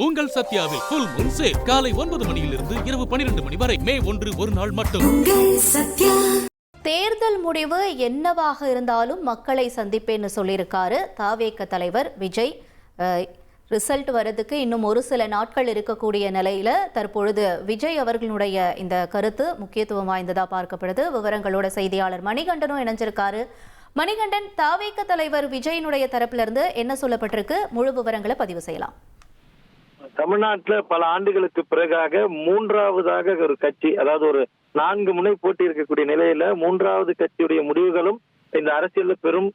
உங்கள் சத்யாவில் full Moon sale காலை 9 மணியிலிருந்து இரவு 12 மணி வரை மே 1 ஒரு நாள் மட்டும். தேர்தல் முடிவு என்னவாக இருந்தாலும் மக்களை சந்திப்பேன்னு சொல்லியிருக்காரு தாவேக தலைவர் விஜய். ரிசல்ட் வரதுக்கு இன்னும் ஒரு சில நாட்கள் இருக்கக்கூடிய நிலையில தற்பொழுது விஜய் அவர்களுடைய இந்த கருத்து முக்கியத்துவம் வாய்ந்ததா பார்க்கப்படுது. விவரங்களோட செய்தியாளர் மணிகண்டனும் இணைஞ்சிருக்காரு. மணிகண்டன், தாவேக தலைவர் விஜயினுடைய தரப்புல இருந்து என்ன சொல்லப்பட்டிருக்கு? முழு விவரங்களை பதிவு செய்யலாம். தமிழ்நாட்டில் பல ஆண்டுகளுக்கு பிறகாக மூன்றாவதாக ஒரு கட்சி, அதாவது ஒரு 4 முனை போட்டி இருக்கக்கூடிய நிலையில மூன்றாவது கட்சியுடைய முடிவுகளும் இந்த அரசியலில் பெரும்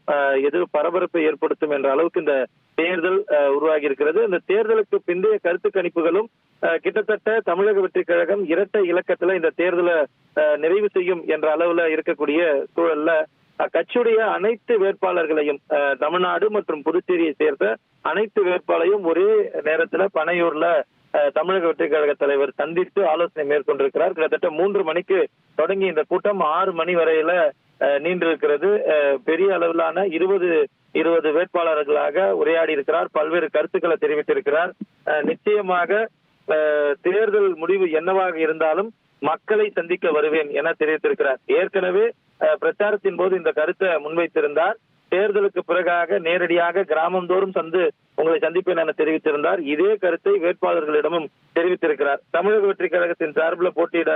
பரபரப்பை ஏற்படுத்தும் என்ற அளவுக்கு இந்த தேர்தல் உருவாகி இருக்கிறது. இந்த தேர்தலுக்கு பிந்தைய கருத்து கணிப்புகளும் கிட்டத்தட்ட தமிழக வெற்றி கழகம் இரட்டை இலக்கத்துல இந்த தேர்தலை நிறைவு செய்யும் என்ற அளவுல இருக்கக்கூடிய சூழல்ல கட்சியுடைய அனைத்து வேட்பாளர்களையும், தமிழ்நாடு மற்றும் புதுச்சேரியை சேர்ந்த அனைத்து வேட்பாளரையும் ஒரே நேரத்துல பனையூர்ல தமிழக வெற்றி கழக தலைவர் சந்தித்து ஆலோசனை மேற்கொண்டிருக்கிறார். கிட்டத்தட்ட 3 மணிக்கு தொடங்கி இந்த கூட்டம் 6 மணி வரையில நீண்டிருக்கிறது. பெரிய அளவிலான 20 வேட்பாளர்களாக உரையாடி இருக்கிறார். பல்வேறு கருத்துக்களை தெரிவித்திருக்கிறார். நிச்சயமாக தேர்தல் முடிவு என்னவாக இருந்தாலும் மக்களை சந்திக்க வருவேன் என தெரிவித்திருக்கிறார். ஏற்கனவே பிரச்சாரத்தின் போது இந்த கருத்தை முன்வைத்திருந்தார். தேர்தலுக்கு பிறகாக நேரடியாக கிராமந்தோறும் உங்களை சந்திப்பேன் என தெரிவித்திருந்தார். இதே கருத்தை வேட்பாளர்களிடமும் தெரிவித்திருக்கிறார். தமிழக வெற்றி கழகத்தின் சார்பில் போட்டியிட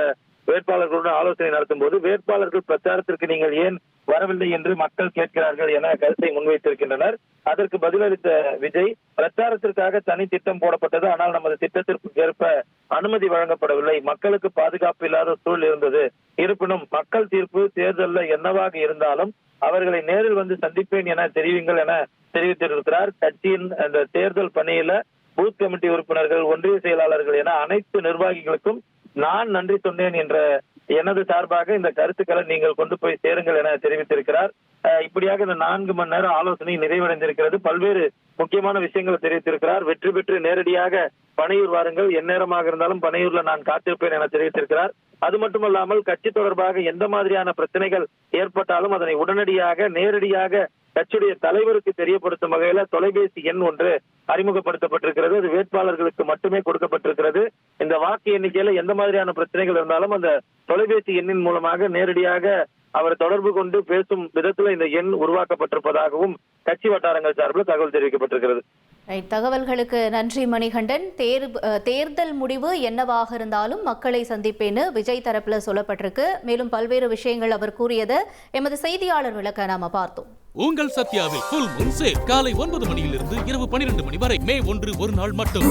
வேட்பாளர்களுடன் ஆலோசனை நடத்தும் போது வேட்பாளர்கள் பிரச்சாரத்திற்கு நீங்கள் ஏன் வரவில்லை என்று மக்கள் கேட்கிறார்கள் என கருத்தை முன்வைத்திருக்கின்றனர். அதற்கு பதிலளித்த விஜய், பிரச்சாரத்திற்காக தனி திட்டம் போடப்பட்டது, ஆனால் நமது திட்டத்திற்கு ஏற்ப அனுமதி வழங்கப்படவில்லை. மக்களுக்கு பாதுகாப்பு இல்லாத சூழல் இருந்தது. இருப்பினும் மக்கள் தீர்ப்பு தேர்தலில் என்னவாக இருந்தாலும் அவர்களை நேரில் வந்து சந்திப்பேன் என தெரிவிங்கள் என தெரிவித்திருக்கிறார். கட்சியின் அந்த தேர்தல் பணியில பூத் கமிட்டி உறுப்பினர்கள், ஒன்றிய செயலாளர்கள் என அனைத்து நிர்வாகிகளுக்கும் நான் நன்றி சொன்னேன் என்ற எனது சார்பாக இந்த கருத்துக்களை நீங்கள் கொண்டு போய் சேருங்கள் என தெரிவித்திருக்கிறார். இப்படியாக இந்த 4 மணி நேரம் ஆலோசனை நிறைவடைந்திருக்கிறது. பல்வேறு முக்கியமான விஷயங்களை தெரிவித்திருக்கிறார். வெற்றி பெற்று நேரடியாக பனையூர் வாருங்கள், எந்நேரமாக இருந்தாலும் பனையூர்ல நான் காத்திருப்பேன் என தெரிவித்திருக்கிறார். அது மட்டுமல்லாமல் கட்சி தொடர்பாக எந்த மாதிரியான பிரச்சனைகள் ஏற்பட்டாலும் அதனை உடனடியாக நேரடியாக கட்சியுடைய தலைவருக்கு தெரியப்படுத்தும் வகையில தொலைபேசி எண் ஒன்று அறிமுகப்படுத்தப்பட்டிருக்கிறது. அது வேட்பாளர்களுக்கு மட்டுமே கொடுக்கப்பட்டிருக்கிறது. இந்த வாக்கு எண்ணிக்கையில எந்த மாதிரியான பிரச்சனைகள் இருந்தாலும் அந்த தொலைபேசி எண்ணின் மூலமாக நேரடியாக அவர் தொடர்பு கொண்டு பேசும் விதத்துல இந்த எண் உருவாக்கப்பட்டிருப்பதாகவும் கட்சி வட்டாரங்கள் சார்பில் தகவல் தெரிவிக்கப்பட்டிருக்கிறது. தகவல்களுக்கு நன்றி மணிகண்டன். தேர்தல் முடிவு என்னவாக இருந்தாலும் மக்களை சந்திப்பேன்னு விஜய் தரப்புல சொல்லப்பட்டிருக்கு. மேலும் பல்வேறு விஷயங்கள் அவர் கூறியதை எமது செய்தியாளர் விளக்க நாம பார்த்தோம். உங்கள் சத்யாவில் ஃபுல் மூன் சேல் காலை 9 மணியிலிருந்து இரவு 12 மணி வரை மே 1 ஒரு நாள் மட்டும்.